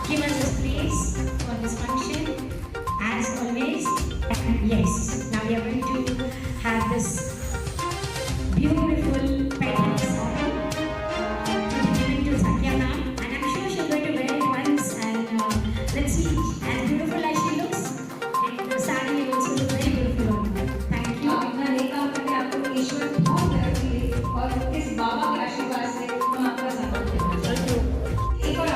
Give us a space for this function, as always. And yes, now we are going to have this beautiful pattern sari given to Sakya ma'am, and I'm sure she's going to wear it once. And let's see, as beautiful as she looks, the sari will also look very beautiful on her. Thank you. इतना नेक काम करके आपको ईश्वर बहुत तरक्की दे और इस बाबा के आशीर्वाद से हम आपका सम्मान करना चाहते हैं। एक और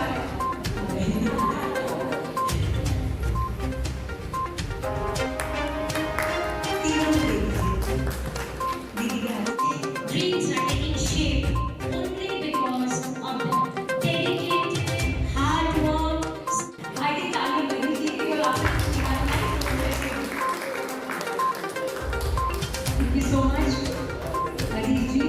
Dreams are taking shape only because of the dedicated hard work. I think आगे बढ़नी चाहिए केवल आपको thank you so much Ajit ji.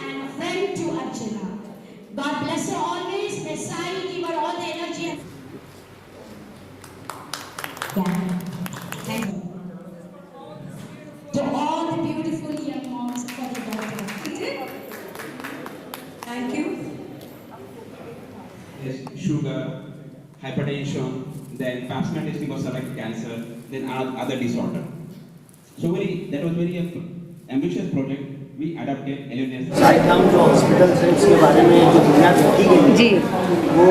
And a friend to Archana. God bless her always. May Sai give her all the energy. Yeah. Thank you. To all the beautiful young moms for the daughter. Thank you. Yes, sugar, hypertension, then pap smear testing for cervical cancer, then other disorder. So that was very ambitious project. We adapted LNS. Saidham जो hospital है उसके बारे में जो बुनियाद रखी गई है, जी, वो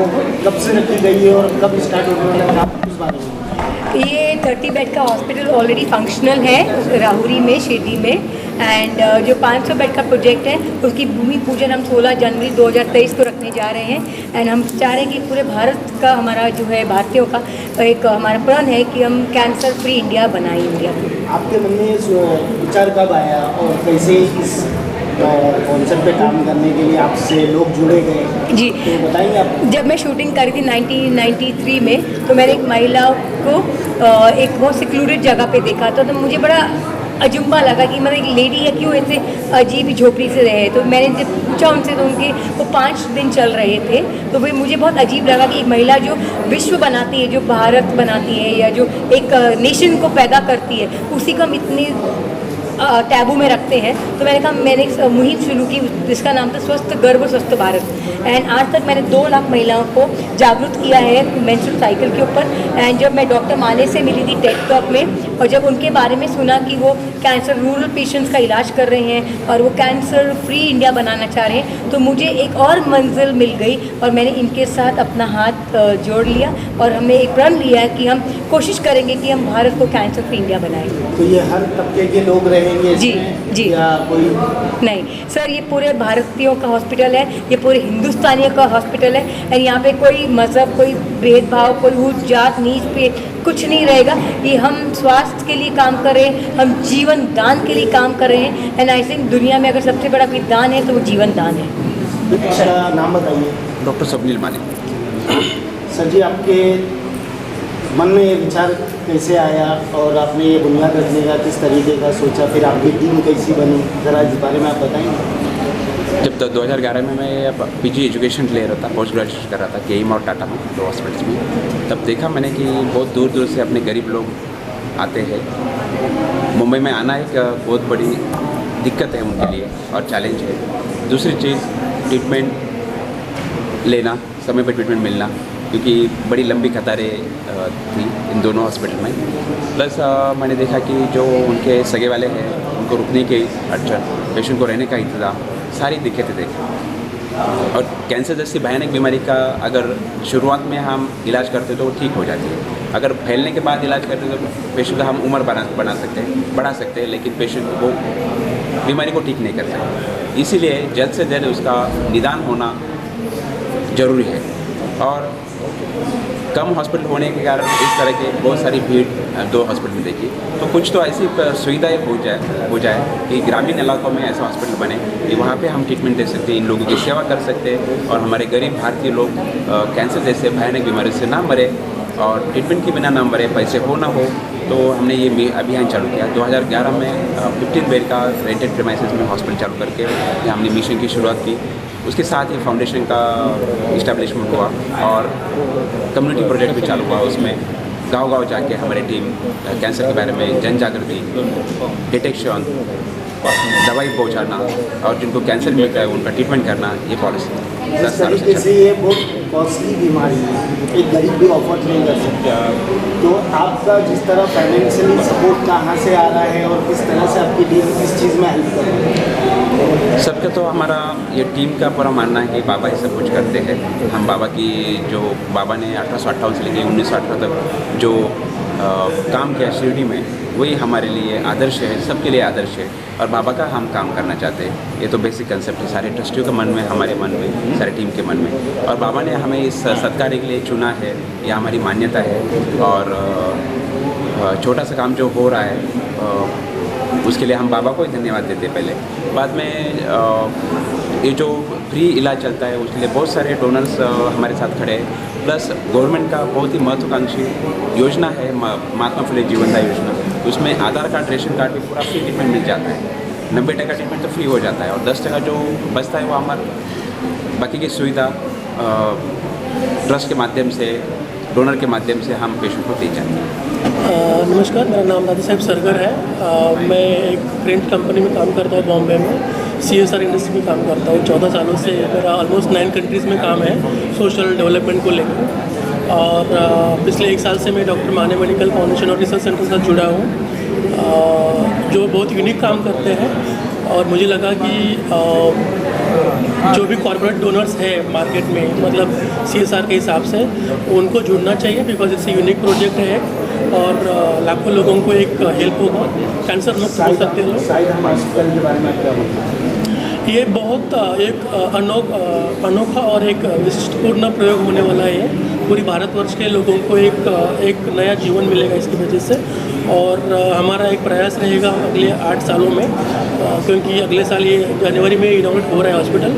कब से रखी गई है और कब स्टार्ट होने वाला है, आप उस बारे में ये 30 बेड का हॉस्पिटल ऑलरेडी फंक्शनल है राहुरी में, शिरडी में। एंड जो 500 बेड का प्रोजेक्ट है उसकी भूमि पूजन हम 16 जनवरी 2023 को रखने जा रहे हैं। एंड हम चाह रहे हैं कि पूरे भारत का हमारा जो है भारतीयों का एक हमारा प्रण है कि हम कैंसर फ्री इंडिया बनाएं इंडिया को। आपके मन में इस विचार कब आया और कैसे इस कॉन्सेप्ट पे काम करने के लिए आपसे लोग जुड़े गए, जी, तो बताएंगे आप? जब मैं शूटिंग करी थी 1993 में, तो मैंने एक महिला को एक बहुत सिक्लूडेड जगह पे देखा था, तो मुझे बड़ा अजुम्बा लगा कि मतलब एक लेडी है क्यों ऐसे अजीब झोपड़ी से रहे। तो मैंने जब पूछा उनसे तो उनके वो 5 दिन चल रहे थे, तो वो मुझे बहुत अजीब लगा कि एक महिला जो विश्व बनाती है, जो भारत बनाती है या जो एक नेशन को पैदा करती है, उसी को हम इतनी टैबू में रखते हैं। तो मैंने एक मुहिम शुरू की जिसका नाम था स्वस्थ गर्भ स्वस्थ भारत। एंड आज तक मैंने 2 लाख महिलाओं को जागरूक किया है मेंस्ट्रुअल साइकिल के ऊपर। एंड जब मैं डॉक्टर माने से मिली थी टेड टॉक में, और जब उनके बारे में सुना कि वो कैंसर रूरल पेशेंट्स का इलाज कर रहे हैं और वो कैंसर फ्री इंडिया बनाना चाह रहे हैं, तो मुझे एक और मंजिल मिल गई और मैंने इनके साथ अपना हाथ जोड़ लिया और हमने एक प्रण लिया है कि हम कोशिश करेंगे कि हम भारत को कैंसर फ्री इंडिया बनाएं। तो ये हर तबके के लोग रहेंगे जी, इसमें जी। या कोई? नहीं सर, ये पूरे भारतीयों का हॉस्पिटल है, ये पूरे हिंदुस्तानियों का हॉस्पिटल है। और यहाँ पे कोई मज़हब, कोई भेदभाव, कोई ऊंच जात नीच पे कुछ नहीं रहेगा। ये हम स्वास्थ्य के लिए काम कर रहे हैं, हम जीवन दान के लिए काम कर रहे हैं। एंड आई थिंक दुनिया में अगर सबसे बड़ा कोई दान है तो वो जीवन दान है। अच्छा, नाम बताइए। Dr. Swapnil Malik. सर जी, आपके मन में ये विचार कैसे आया और आपने ये बुनियाद रखने का किस तरीके का सोचा, फिर आपकी टीम कैसी बनी, ज़रा इस बारे में आप बताएंगे? जब 2011 में मैं पीजी एजुकेशन ले रहा था, पोस्ट ग्रेजुएशन कर रहा था केईएम और टाटा में, 2 हॉस्पिटल्स में, तब देखा मैंने कि बहुत दूर दूर से अपने गरीब लोग आते हैं। मुंबई में आना एक बहुत बड़ी दिक्कत है उनके लिए और चैलेंज है। दूसरी चीज़ ट्रीटमेंट लेना, समय पर ट्रीटमेंट मिलना, क्योंकि बड़ी लंबी कतारें थी इन दोनों हॉस्पिटल में। प्लस मैंने देखा कि जो उनके सगे वाले हैं उनको रुकने की अड़चन, पेशेंट को रहने का इंतज़ाम, सारी दिक्कतें देखी। और कैंसर जैसी भयानक बीमारी का अगर शुरुआत में हम इलाज करते तो वो ठीक हो जाती है। अगर फैलने के बाद इलाज करते तो पेशेंट का हम उम्र बढ़ा सकते हैं, लेकिन पेशेंट को बीमारी को ठीक नहीं कर सकते। इसीलिए जल्द से जल्द उसका निदान होना ज़रूरी है। और कम हॉस्पिटल होने के कारण इस तरह की बहुत सारी भीड़ 2 हॉस्पिटल में देखी। तो कुछ तो ऐसी सुविधाएं हो जाए कि ग्रामीण इलाकों में ऐसा हॉस्पिटल बने कि वहाँ पे हम ट्रीटमेंट दे सकते हैं, इन लोगों की सेवा कर सकते हैं और हमारे गरीब भारतीय लोग कैंसर जैसे भयानक बीमारी से ना मरे और ट्रीटमेंट के बिना ना मरे, पैसे हो ना हो। तो हमने ये अभियान चालू किया 2011 में 15 बेड का रेंटेड प्रीमाइसेस में हॉस्पिटल चालू करके हमने मिशन की शुरुआत की। उसके साथ ही फाउंडेशन का इस्टेब्लिशमेंट हुआ और कम्युनिटी प्रोजेक्ट भी चालू हुआ। उसमें गांव-गांव जाके हमारी टीम कैंसर के बारे में जन जागृति, डिटेक्शन, दवाई पहुंचाना और जिनको कैंसर मिलता है उनका ट्रीटमेंट करना, ये पॉलिसी 10 जिस सालों से तरीके चल से ये बहुत कॉस्टली बीमारी है, एक गरीब भी अफोर्ड नहीं कर सकता, तो आपका जिस तरह फाइनेंशियली सपोर्ट कहाँ से आ रहा है और किस तरह से आपकी टीम किस चीज़ में हेल्प कर रही है? सबका तो हमारा ये टीम का पूरा मानना है कि बाबा ही सब कुछ करते हैं। हम बाबा की जो बाबा ने 1858 से लेकर 1918 तक जो काम किया शिरडी में, वही हमारे लिए आदर्श है, सबके लिए आदर्श है और बाबा का हम काम करना चाहते हैं। ये तो बेसिक कंसेप्ट है सारे ट्रस्टियों के मन में, हमारे मन में, सारे टीम के मन में। और बाबा ने हमें इस सत्कार के लिए चुना है, ये हमारी मान्यता है। और छोटा सा काम जो हो रहा है उसके लिए हम बाबा को ही धन्यवाद देते हैं पहले। बाद में ये जो फ्री इलाज चलता है उसके लिए बहुत सारे डोनर्स हमारे साथ खड़े हैं। प्लस गवर्नमेंट का बहुत ही महत्वाकांक्षी योजना है महात्मा फुले जीवनदायी योजना। उसमें आधार कार्ड, रेशन कार्ड भी पूरा फ्री ट्रीटमेंट मिल जाता है। 90% ट्रीटमेंट तो फ्री हो जाता है और 10% जो बचता है वो हमारे बाकी की सुविधा ट्रस्ट के माध्यम से, डोनर के माध्यम से हम पेशेंट को दी जाती है। नमस्कार, मेरा नाम दादा साहब सरगर है। मैं एक प्रिंट कंपनी में काम करता हूँ बॉम्बे में, CSR इंडस्ट्री में काम करता हूँ। 14 सालों से मेरा ऑलमोस्ट 9 कंट्रीज़ में काम है सोशल डेवलपमेंट को लेकर। और पिछले 1 साल से मैं डॉक्टर माने मेडिकल फाउंडेशन और रिसर्च सेंटर के साथ जुड़ा हूँ, जो बहुत यूनिक काम करते हैं। और मुझे लगा कि जो भी कॉर्पोरेट डोनर्स है मार्केट में, मतलब CSR के हिसाब से, उनको जुड़ना चाहिए बिकॉज इट्स यूनिक प्रोजेक्ट है और लाखों लोगों को एक हेल्प होगा। कैंसर मुक्त हो सकते हैं लोग। शायद हम हॉस्पिटल के बारे में क्या बोलते हैं? ये बहुत एक अनोखा और एक विशिष्टपूर्ण प्रयोग होने वाला है। पूरी भारतवर्ष के लोगों को एक नया जीवन मिलेगा इसकी वजह से। और हमारा एक प्रयास रहेगा अगले 8 सालों में, क्योंकि अगले साल ये जनवरी में इनॉग्रेट हो रहा है हॉस्पिटल।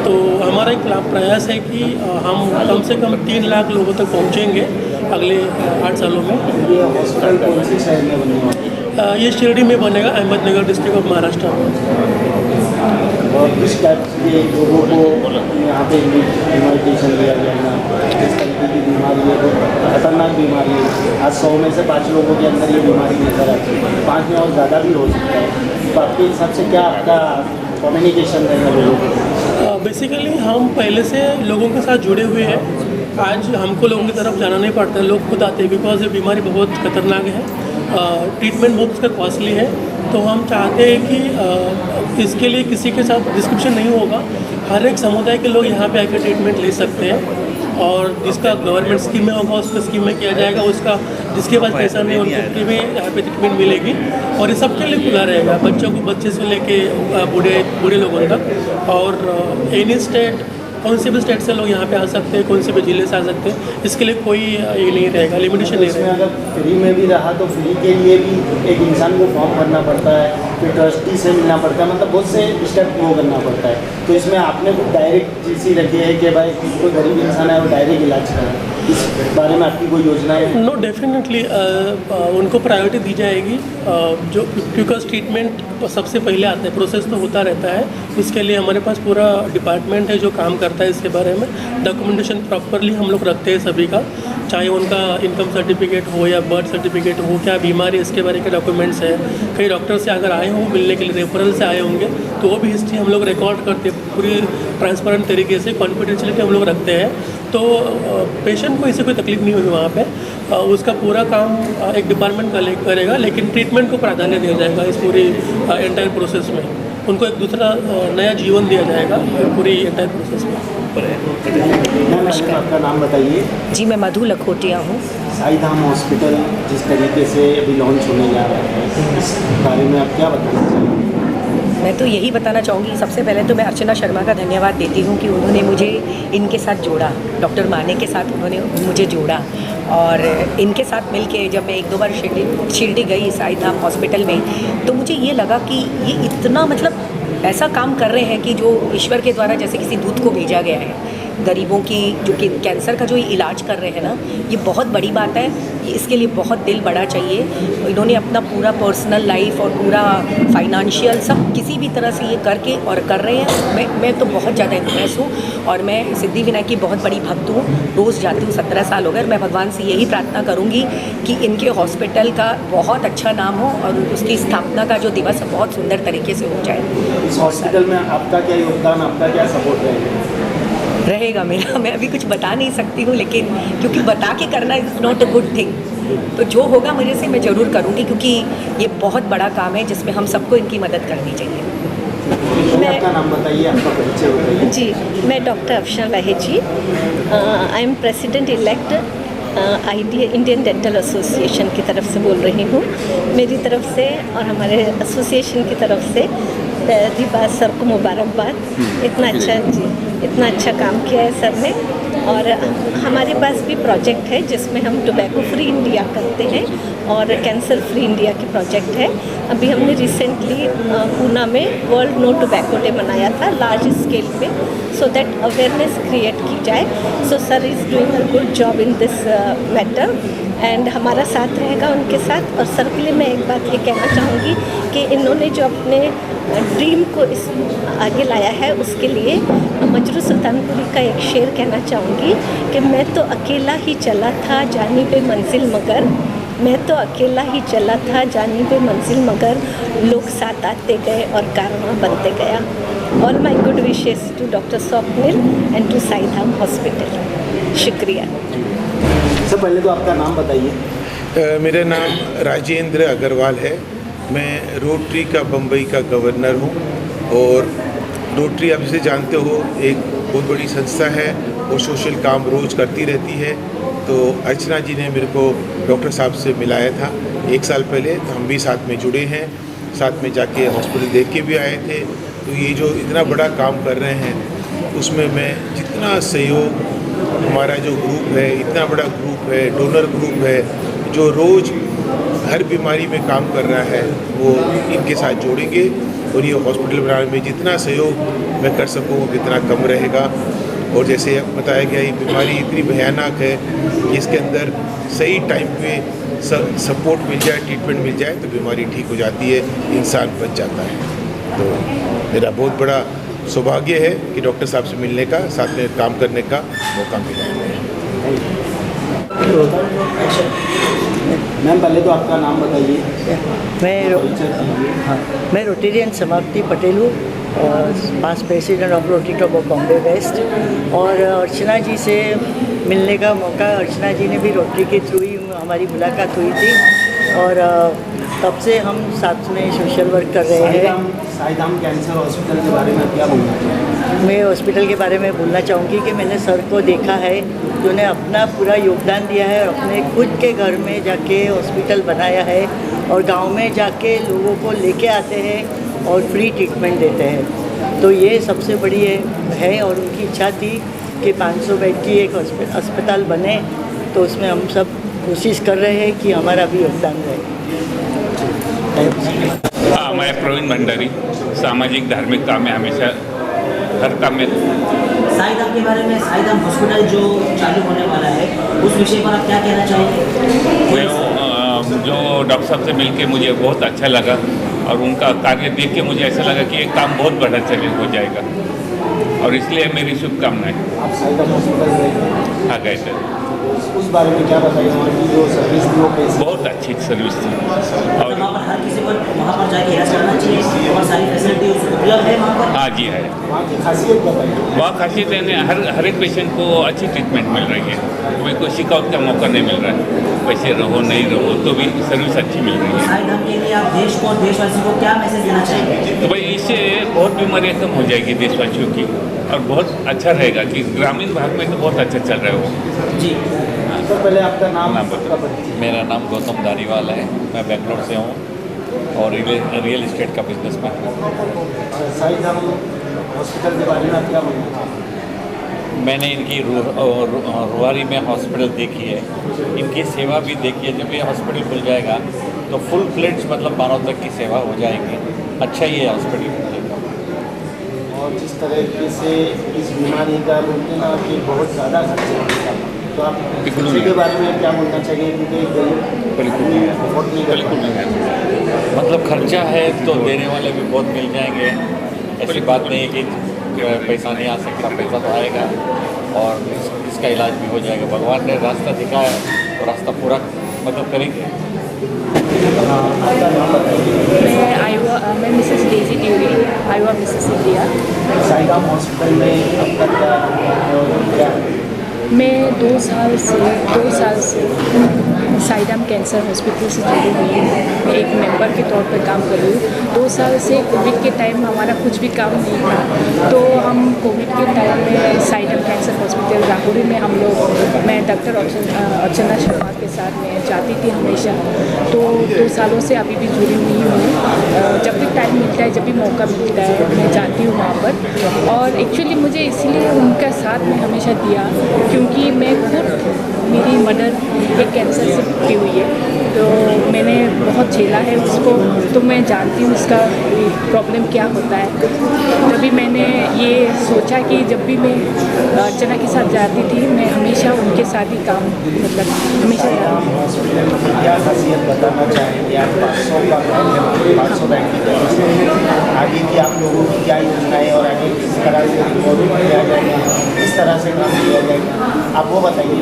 तो हमारा एक प्रयास है कि हम कम से कम 3 लाख लोगों तक पहुँचेंगे अगले 8 सालों में। ये हॉस्पिटल कौन से शहर में बने हुए? ये शिरडी में बनेगा, अहमदनगर डिस्ट्रिक्ट ऑफ महाराष्ट्र में। और किस टाइप के लोगों को यहाँ पे इन्विटेशन दिया जाएगा? किस तरीके की बीमारी है? बहुत खतरनाक बीमारी है। आज 100 में से 5 लोगों के अंदर ये बीमारी नजर आती है, 5 में और ज़्यादा भी हो सकता है। तो आपके हिसाब से क्या आपका कम्युनिकेशन रहेगा लोगों को? बेसिकली हम पहले से लोगों के साथ जुड़े हुए हैं। आज हमको लोगों की तरफ जाना नहीं पड़ता है, लोग खुद आते हैं बिकॉज ये बीमारी बहुत खतरनाक है। ट्रीटमेंट बहुत उसका कॉस्टली है। तो हम चाहते हैं कि इसके लिए किसी के साथ डिस्क्रिप्शन नहीं होगा। हर एक समुदाय के लोग यहाँ पे आकर ट्रीटमेंट ले सकते हैं और जिसका गवर्नमेंट स्कीम में होगा उसका स्कीम में किया जाएगा। उसका जिसके पास पैसा नहीं उनको फ्री में यहाँ पे ट्रीटमेंट मिलेगी। और ये सबके लिए खुला रहेगा, बच्चे से लेके बूढ़े लोगों तक। और एनी स्टेट, कौन से भी स्टेट से लोग यहाँ पे आ सकते हैं, कौन से भी जिले से आ सकते हैं। इसके लिए कोई ये नहीं रहेगा, लिमिटेशन नहीं इसमें रहेगा। अगर फ्री में भी रहा तो फ्री के लिए भी एक इंसान को फॉर्म भरना पड़ता है, फिर ट्रस्टी से मिलना पड़ता है, मतलब बहुत से स्टेप वो करना पड़ता है। तो इसमें आपने कुछ डायरेक्ट चीज़ ही रखी है कि भाई कोई गरीब इंसान है और डायरेक्ट इलाज कराए, इस बारे में आपकी कोई योजना है? नो, डेफिनेटली उनको प्रायोरिटी दी जाएगी। जो क्योंकि ट्रीटमेंट सबसे पहले आता है, प्रोसेस तो होता रहता है। उसके लिए हमारे पास पूरा डिपार्टमेंट है जो काम करता है इसके बारे में। डॉक्यूमेंटेशन प्रॉपरली हम लोग रखते हैं सभी का, चाहे उनका इनकम सर्टिफिकेट हो या बर्थ सर्टिफिकेट हो, क्या बीमारी इसके बारे के डॉक्यूमेंट्स हैं। कई डॉक्टर से अगर आए हों मिलने के लिए, रेफरल से आए होंगे, तो वो भी हिस्ट्री हम लोग रिकॉर्ड करते हैं पूरी ट्रांसपेरेंट तरीके से। कॉन्फिडेंशियलिटी हम लोग रखते हैं, तो पेशेंट को इससे कोई तकलीफ नहीं होगी वहाँ पे। उसका पूरा काम एक डिपार्टमेंट करेगा, लेकिन ट्रीटमेंट को प्राधान्य दिया जाएगा इस पूरी एंटायर प्रोसेस में। उनको एक दूसरा नया जीवन दिया जाएगा पूरी एंटायर प्रोसेस में। नमस्कार, आपका नाम बताइए। जी, मैं मधु लखोटिया हूँ। साईं धाम हॉस्पिटल जिस तरीके से अभी लॉन्च होने जा रहा है, इस बारे में आप क्या बताना चाहेंगे? मैं तो यही बताना चाहूँगी, सबसे पहले तो मैं अर्चना शर्मा का धन्यवाद देती हूँ कि उन्होंने मुझे इनके साथ जोड़ा, डॉक्टर माने के साथ उन्होंने मुझे जोड़ा। और इनके साथ मिलके जब मैं 1-2 बार शिरडी गई साईं धाम हॉस्पिटल में, तो मुझे ये लगा कि ये इतना मतलब ऐसा काम कर रहे हैं कि जो ईश्वर के द्वारा जैसे किसी दूत को भेजा गया है। गरीबों की जो कि कैंसर का जो इलाज कर रहे हैं ना, ये बहुत बड़ी बात है। इसके लिए बहुत दिल बड़ा चाहिए। इन्होंने अपना पूरा पर्सनल लाइफ और पूरा फाइनेंशियल सब किसी भी तरह से ये करके और कर रहे हैं। मैं तो बहुत ज़्यादा इम्प्रेस हूँ और मैं सिद्धिविनायक की बहुत बड़ी भक्त हूँ। रोज़ जाती हूँ, 17 साल हो गए। मैं भगवान से यही प्रार्थना करूँगी कि इनके हॉस्पिटल का बहुत अच्छा नाम हो और उसकी स्थापना का जो दिवस है बहुत सुंदर तरीके से हो जाए। इस हॉस्पिटल में आपका क्या योगदान, आपका क्या सपोर्ट रहेगा मेरा। मैं अभी कुछ बता नहीं सकती हूँ, लेकिन क्योंकि बता के करना is not a good thing. तो जो होगा मेरे से मैं ज़रूर करूँगी, क्योंकि ये बहुत बड़ा काम है जिसमें हम सबको इनकी मदद करनी चाहिए। आपका नाम बताइए, आपका परिचय बताइए। जी, मैं doctor Afsha Wahid ji, I am president elect Indian dental association की तरफ से बोल रही हूँ। मेरी तरफ से और हमारे एसोसिएशन की तरफ से पहली बात सर को मुबारकबाद। इतना अच्छा काम किया है सर ने। और हमारे पास भी प्रोजेक्ट है जिसमें हम टोबैको फ्री इंडिया करते हैं और कैंसर फ्री इंडिया की प्रोजेक्ट है। अभी हमने रिसेंटली पूना में वर्ल्ड नो टोबैको डे मनाया था लार्ज स्केल पे, सो दैट अवेयरनेस क्रिएट की जाए। So sir is doing a good job in this matter and हमारा साथ रहेगा उनके साथ। और सर के लिए मैं एक बात ये कहना चाहूँगी कि इन्होंने जो अपने ड्रीम को इस आगे लाया है, उसके लिए मजरू सुल्तानपुरी का एक शेर कहना चाहूँगी कि मैं तो अकेला ही चला था जानी पे मंजिल मगर, मैं तो अकेला ही चला था जानी पे मंजिल मगर, लोग साथ आते गए और कारवां बनते गया। All my good wishes to doctor Swapnil and to Saidham hospital. शुक्रिया। सबसे पहले तो आपका नाम बताइए। मेरा नाम राजेंद्र अग्रवाल है। मैं रोटरी का बम्बई का गवर्नर हूँ और रोटरी आप जिसे जानते हो एक बहुत बड़ी संस्था है और सोशल काम रोज़ करती रहती है। तो अर्चना जी ने मेरे को डॉक्टर साहब से मिलाया था 1 साल पहले, तो हम भी साथ में जुड़े हैं, साथ में जाके हॉस्पिटल देख के भी आए थे। तो ये जो इतना बड़ा काम कर रहे हैं उसमें मैं जितना सहयोग, हमारा जो ग्रुप है इतना बड़ा ग्रुप है, डोनर ग्रुप है जो रोज़ हर बीमारी में काम कर रहा है, वो इनके साथ जोड़ेंगे और ये हॉस्पिटल बनाने में जितना सहयोग मैं कर सकूँ कितना कम रहेगा। और जैसे बताया गया ये बीमारी इतनी भयानक है कि इसके अंदर सही टाइम पे सपोर्ट मिल जाए, ट्रीटमेंट मिल जाए तो बीमारी ठीक हो जाती है, इंसान बच जाता है। तो मेरा बहुत बड़ा सौभाग्य है कि डॉक्टर साहब से मिलने का, साथ में काम करने का मौका मिला है। मैम पहले तो आपका नाम बताइए। मैं रोटेरियन समाप्ति पटेल हूँ और past president of Rotary club of Bombay west. और अर्चना जी से मिलने का मौका, अर्चना जी ने भी रोटरी के थ्रू ही हमारी मुलाकात हुई थी और तब से हम साथ में सोशल वर्क कर रहे हैं। साईधाम कैंसर हॉस्पिटल के बारे में क्या बोलना चाहिए? मैं हॉस्पिटल के बारे में बोलना चाहूँगी कि मैंने सर को देखा है, जिन्होंने अपना पूरा योगदान दिया है और अपने खुद के घर में जाके हॉस्पिटल बनाया है और गांव में जाके लोगों को लेके आते हैं और फ्री ट्रीटमेंट देते हैं। तो ये सबसे बड़ी है और उनकी इच्छा थी कि 500 बेड की एक अस्पताल बने, तो उसमें हम सब कोशिश कर रहे हैं कि हमारा भी योगदान रहे। हाँ, मैं प्रवीण भंडारी, सामाजिक धार्मिक काम में हमेशा हर काम में। साईधाम के बारे में, साईधाम हॉस्पिटल जो चालू होने वाला है उस विषय पर आप क्या कहना चाहेंगे? जो डॉक्टर साहब से मिलके मुझे बहुत अच्छा लगा और उनका कार्य देख के मुझे ऐसा लगा कि ये काम बहुत बड़ा चले हो जाएगा और इसलिए मेरी शुभकामनाएं। आप साईधाम हॉस्पिटल गए थे? हाँ, गए थे। उस बारे में क्या बताइए? वहाँ की जो सर्विस थी वो कैसी? बहुत अच्छी सर्विस थी और वहाँ पर हर किसी को वहाँ पर जाके इलाज कराना चाहिए और सारी फैसिलिटी उपलब्ध है वहाँ पर? हाँ जी है। वहाँ की खासियत बताइए। वहाँ खासियत है हर एक पेशेंट को अच्छी ट्रीटमेंट मिल रही है, कोई कोई शिकायत का मौका नहीं मिल रहा है। पैसे रहो नहीं रहो तो भी सर्विस अच्छी मिल रही है। साईधाम के लिए आप देश को और देशवासियों को क्या मैसेज देना चाहेंगे? तो भाई इससे बहुत बीमारियाँ कम हो जाएगी देशवासियों की और बहुत अच्छा रहेगा कि ग्रामीण भाग में तो बहुत अच्छा चल रहा है वो। जी, तो पहले आपका नाम मेरा नाम गौतम धारीवाल है, मैं बेंगलोर से हूँ और रियल इस्टेट का बिजनेस में हूँ। साईधाम हॉस्पिटल के बारे में आप क्या बोलना? मैंने इनकी रुवारी में हॉस्पिटल देखी है, इनकी सेवा भी देखी है। जब ये हॉस्पिटल खुल जाएगा तो फुल फ्लेड्स मतलब मानव तक की सेवा हो जाएगी। अच्छा ही है हॉस्पिटल खुलेगा। और जिस तरीके से इस बीमारी का बोलते ना कि बहुत ज़्यादा खर्चा होता है, तो आप खर्चे के बारे में क्या बोलना चाहिए? क्योंकि बहुत नहीं मतलब खर्चा है तो देने वाले भी बहुत मिल जाएंगे। ऐसी बात नहीं है कि पैसा नहीं आ सकता, पैसा तो आएगा और इसका इलाज भी हो जाएगा। भगवान ने रास्ता दिखाया तो रास्ता पूरा मदद करेंगे। मैं मिसेस डेजी ड्यूरी, आईवा मिसेस इंडिया। साईदाम हॉस्पिटल में अब तक क्या मैं 2 साल से साईदाम कैंसर हॉस्पिटल से जुड़ी हुई हूँ। मैं एक मेंबर के तौर पर काम कर रही हूँ। 2 साल से कोविड के टाइम हमारा कुछ भी काम नहीं था, तो हम कोविड के टाइम में साईदाम कैंसर हॉस्पिटल राहुरी में मैं डॉक्टर अर्चना शर्मा के साथ में जाती थी हमेशा। तो 2 सालों से अभी भी जुड़ी हुई हूँ। जब भी टाइम मिलता है, जब भी मौका मिलता है, मैं जाती हूँ वहाँ पर। और एक्चुअली मुझे इसलिए उनका साथ में हमेशा दिया क्योंकि मैं खुद, मेरी मदर एक कैंसर से भुगती हुई है, तो मैंने बहुत झेला है उसको, तो मैं जानती हूँ उसका प्रॉब्लम क्या होता है। तभी मैंने ये सोचा कि जब भी मैं अर्चना के साथ जाती थी, मैं हमेशा उनके साथ ही काम हमेशा हॉस्पिटल की क्या खासियत बताना चाहेंगे आप? 500 का बैंक आगे की आप लोगों की क्या योजनाएँ और आगे किस तरह से रिकॉर्डिंग किया जाएगा, किस तरह से काम किया जाएगा, आप वो बताइए।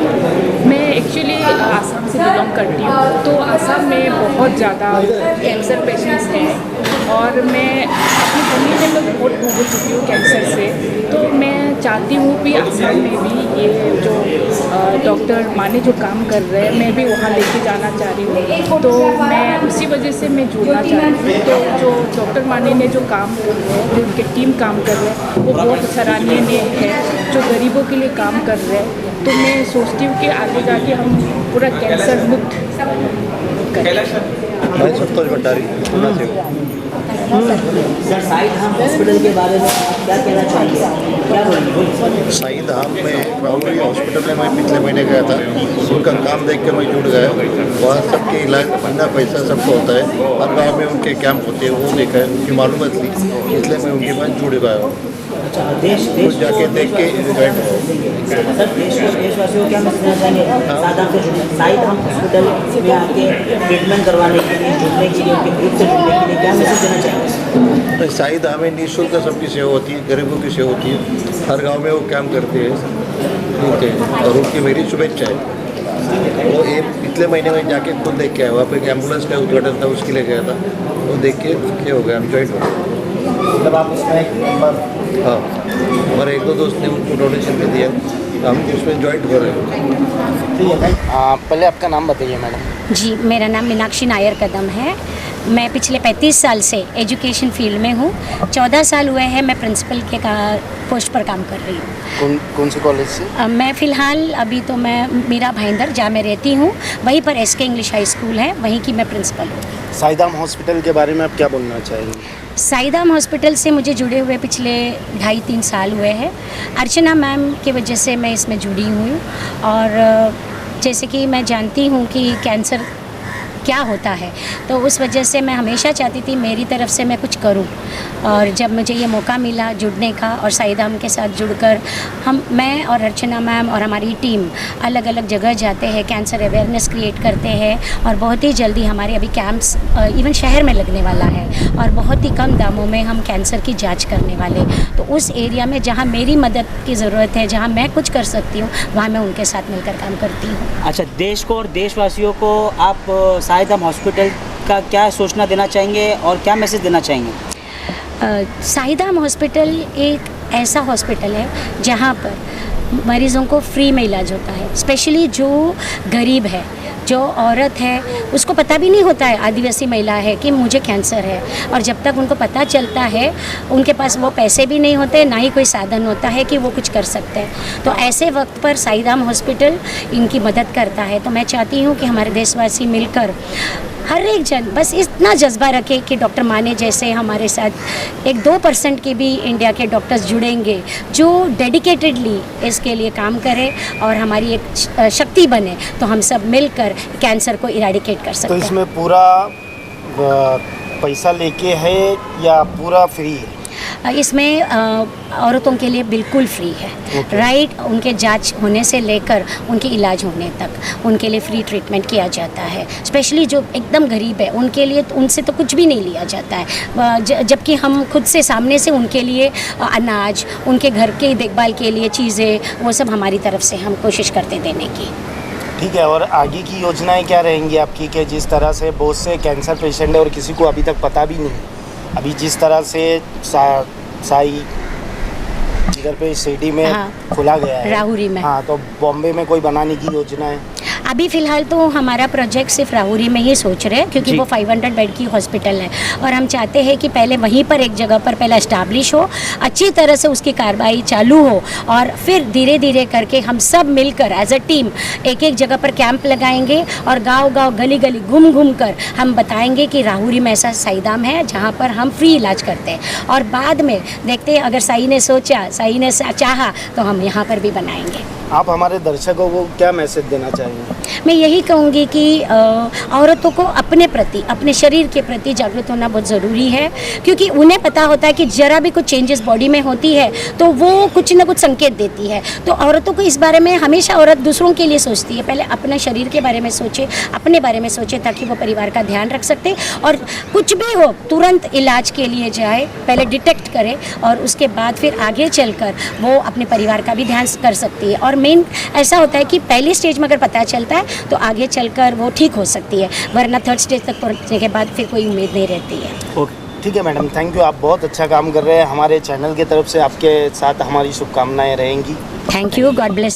मैं एक्चुअली आसाम से बिलोंग करती हूँ, तो आसाम में बहुत ज़्यादा कैंसर पेशेंट्स हैं और मैं अपनी फैमिली में तो बहुत भूग चुकी हूँ कैंसर से। तो मैं चाहती हूँ कि आसाम में भी ये जो डॉक्टर माने जो काम कर रहे हैं, मैं भी वहाँ लेके जाना चाह रही हूँ। तो मैं उसी वजह से मैं जुड़ना चाहती हूँ। तो जो डॉक्टर माने ने जो काम कर रहे हैं, जो उनकी टीम काम कर रहे हैं, वो बहुत सराहनीय है, जो गरीबों के लिए काम कर रहे हैं। तो मैं सोचती हूँ कि आगे जाके हम पूरा कैंसर मुक्त करें। मैं संतोष भंडारी पूना से सर, साईदाम हॉस्पिटल के बारे में आप क्या कहना चाहिए, क्या बोलेंगे? साईदाम में राहुरी हॉस्पिटल में मैं पिछले महीने गया था, उनका काम देख के मैं जुड़ गया। वहाँ सबके इलाज बिना पैसा सबको होता है, हर गाँव में उनके कैंप होते हैं, वो देखा है, उनकी मालूमात ली, इसलिए मैं उनके पास जुड़ गया हूँ। देश जाके देख के ज्वाइन हो। सर, देशवासियों को क्या मैसेज देना चाहेंगे साईदाम हॉस्पिटल में आके ट्रीटमेंट करवाने के लिए, जुड़ने के लिए, उनके ग्रुप से जुड़ने के लिए क्या मैसेज देना चाहेंगे? साईदाम में निःशुल्क सबकी सेवा होती है, गरीबों की सेवा होती है, हर गांव में वो काम करते हैं, ठीक है, और उनकी मेरी शुभेच्छा है। वो एक पिछले महीने में जाके खुद देख के आया, वहाँ पे एक एम्बुलेंस का उद्घाटन था, उसके लिए गया था, वो देख के क्या हो गया, हम ज्वाइन हो गए। मतलब आप उसमें एक मेंबर? हाँ, हमारे 1-2 दोस्त ने उनको डोनेशन भी दिया, तो हम उसमें ज्वाइन हो रहे हैं। ठीक है, पहले आपका नाम बताइए मैडम। जी, मेरा नाम मीनाक्षी नायर कदम है। मैं पिछले 35 साल से एजुकेशन फील्ड में हूँ। 14 साल हुए हैं मैं प्रिंसिपल के पोस्ट पर काम कर रही हूँ। कौन से कॉलेज से? मैं फ़िलहाल अभी तो मैं मीरा भाईंदर जहाँ मैं रहती हूँ, वहीं पर एसके इंग्लिश हाई स्कूल है, वहीं की मैं प्रिंसिपल हूँ। साईदाम हॉस्पिटल के बारे में आप क्या बोलना चाहेंगे? साईदाम हॉस्पिटल से मुझे जुड़े हुए पिछले 2.5-3 साल हुए हैं। अर्चना मैम की वजह से मैं इसमें जुड़ी हुई, और जैसे कि मैं जानती हूँ कि कैंसर क्या होता है, तो उस वजह से मैं हमेशा चाहती थी मेरी तरफ से मैं कुछ करूं। और जब मुझे ये मौका मिला जुड़ने का और साईदाम के साथ जुड़कर मैं और अर्चना मैम और हमारी टीम अलग अलग जगह जाते हैं, कैंसर अवेयरनेस क्रिएट करते हैं, और बहुत ही जल्दी हमारे अभी कैंप्स इवन शहर में लगने वाला है, और बहुत ही कम दामों में हम कैंसर की जाँच करने वाले। तो उस एरिया में जहाँ मेरी मदद की ज़रूरत है, जहाँ मैं कुछ कर सकती हूँ, वहाँ मैं उनके साथ मिलकर काम करती हूँ। अच्छा, देश को और देशवासियों को आप साईदाम हॉस्पिटल का क्या सूचना देना चाहेंगे और क्या मैसेज देना चाहेंगे? साईदाम हॉस्पिटल एक ऐसा हॉस्पिटल है जहाँ पर मरीज़ों को फ्री में इलाज होता है। स्पेशली जो गरीब है, जो औरत है, उसको पता भी नहीं होता है, आदिवासी महिला है, कि मुझे कैंसर है, और जब तक उनको पता चलता है उनके पास वो पैसे भी नहीं होते, ना ही कोई साधन होता है कि वो कुछ कर सकते हैं। तो ऐसे वक्त पर साईदाम हॉस्पिटल इनकी मदद करता है। तो मैं चाहती हूँ कि हमारे देशवासी मिलकर हर एक जन बस इतना जज्बा रखे कि डॉक्टर माने जैसे हमारे साथ 1-2% के भी इंडिया के डॉक्टर्स जुड़ेंगे जो डेडिकेटेडली इसके लिए काम करें और हमारी एक शक्ति बने, तो हम सब मिलकर कैंसर को इराडिकेट कर सकते हैं। तो इसमें पूरा पैसा लेके है या पूरा फ्री है? इसमें औरतों के लिए बिल्कुल फ्री है। राइट, उनके जांच होने से लेकर उनके इलाज होने तक उनके लिए फ्री ट्रीटमेंट किया जाता है। स्पेशली जो एकदम गरीब है उनके लिए उनसे तो कुछ भी नहीं लिया जाता है, जबकि हम खुद से सामने से उनके लिए अनाज, उनके घर के देखभाल के लिए चीज़ें, वो सब हमारी तरफ से हम कोशिश करते देने की। ठीक है, और आगे की योजनाएं क्या रहेंगी आपकी कि जिस तरह से बहुत से कैंसर पेशेंट है और किसी को अभी तक पता भी नहीं, अभी जिस तरह से साई इधर पे सिटी में खुला गया है, राहुरी में, हाँ, तो बॉम्बे में कोई बनाने की योजना है? अभी फ़िलहाल तो हमारा प्रोजेक्ट सिर्फ राहुरी में ही सोच रहे हैं, क्योंकि वो 500 बेड की हॉस्पिटल है और हम चाहते हैं कि पहले वहीं पर एक जगह पर पहले इस्टाब्लिश हो, अच्छी तरह से उसकी कार्रवाई चालू हो और फिर धीरे धीरे करके हम सब मिलकर एज अ टीम एक एक जगह पर कैंप लगाएंगे और गांव-गांव, गली-गली घूम कर हम बताएंगे कि राहुरी में ऐसा साईदाम है जहाँ पर हम फ्री इलाज करते हैं। और बाद में देखते हैं, अगर साई ने सोचा, साई ने चाहा तो हम यहाँ पर भी बनाएंगे। आप हमारे दर्शकों को क्या मैसेज देना चाहेंगे? मैं यही कहूँगी कि औरतों को अपने प्रति, अपने शरीर के प्रति जागरूक होना बहुत ज़रूरी है, क्योंकि उन्हें पता होता है कि ज़रा भी कुछ चेंजेस बॉडी में होती है तो वो कुछ ना कुछ संकेत देती है। तो औरतों को इस बारे में, हमेशा औरत दूसरों के लिए सोचती है, पहले अपने शरीर के बारे में सोचे, अपने बारे में सोचे, ताकि वो परिवार का ध्यान रख सकते और कुछ भी हो तुरंत इलाज के लिए जाए, पहले डिटेक्ट करे और उसके बाद फिर आगे चलकर वो अपने परिवार का भी ध्यान कर सकती है। और मेन ऐसा होता है कि पहली स्टेज में अगर पता चलता है तो आगे चलकर वो ठीक हो सकती है, वरना थर्ड स्टेज तक पहुंचने के बाद फिर कोई उम्मीद नहीं रहती है। ओके, ठीक है मैडम, थैंक यू। आप बहुत अच्छा काम कर रहे हैं, हमारे चैनल की तरफ से आपके साथ हमारी शुभकामनाएं रहेंगी। Thank you, God bless.